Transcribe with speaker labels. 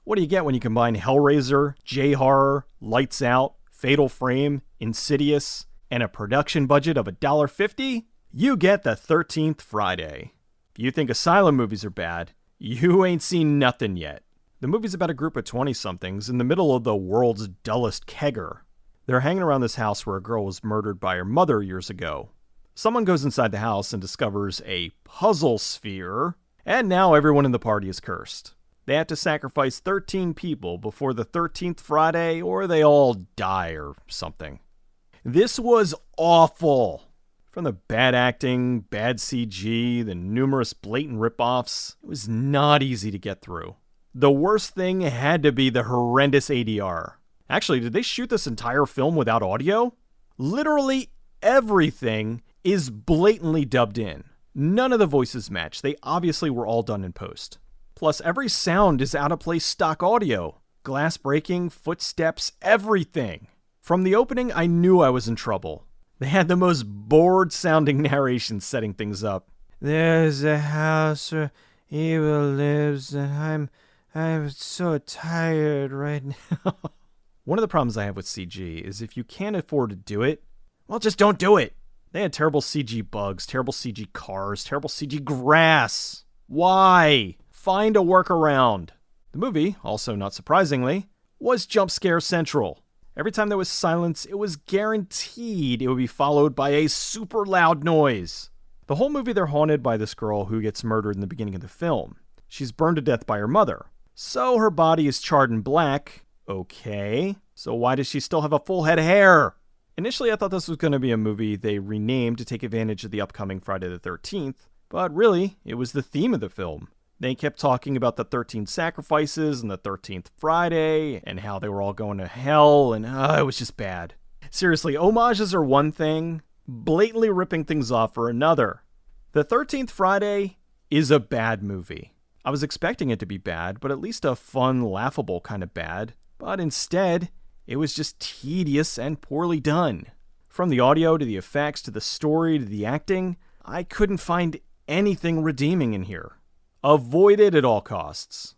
Speaker 1: What do you get when you combine Hellraiser, J-horror, Lights Out, Fatal Frame, Insidious, and a production budget of $1.50? You get the 13th Friday. If you think asylum movies are bad, you ain't seen nothing yet. The movie's about a group of 20-somethings in the middle of the world's dullest kegger. They're hanging around this house where a girl was murdered by her mother years ago. Someone goes inside the house and discovers a puzzle sphere, and now everyone in the party is cursed. They have to sacrifice 13 people before the 13th Friday, or they all die or something. This was awful. From the bad acting, bad CG, the numerous blatant ripoffs, it was not easy to get through. The worst thing had to be the horrendous ADR. Actually, did they shoot this entire film without audio? Literally everything is blatantly dubbed in. None of the voices match. They obviously were all done in post. Plus, every sound is out of place stock audio. Glass breaking, footsteps, everything. From the opening, I knew I was in trouble. They had the most bored-sounding narration setting things up.
Speaker 2: There's a house where evil lives, and I'm so tired right now.
Speaker 1: One of the problems I have with CG is if you can't afford to do it, well, just don't do it. They had terrible CG bugs, terrible CG cars, terrible CG grass. Why? Find a workaround. The movie, also not surprisingly, was jump scare central. Every time there was silence, it was guaranteed it would be followed by a super loud noise. The whole movie, they're haunted by this girl who gets murdered in the beginning of the film. She's burned to death by her mother. So her body is charred and black. Okay, so why does she still have a full head of hair? Initially, I thought this was going to be a movie they renamed to take advantage of the upcoming Friday the 13th, but really, it was the theme of the film. They kept talking about the 13 sacrifices and the 13th Friday, and how they were all going to hell, and it was just bad. Seriously, homages are one thing, blatantly ripping things off are another. The 13th Friday is a bad movie. I was expecting it to be bad, but at least a fun, laughable kind of bad. But instead, it was just tedious and poorly done. From the audio to the effects to the story to the acting, I couldn't find anything redeeming in here. Avoid it at all costs.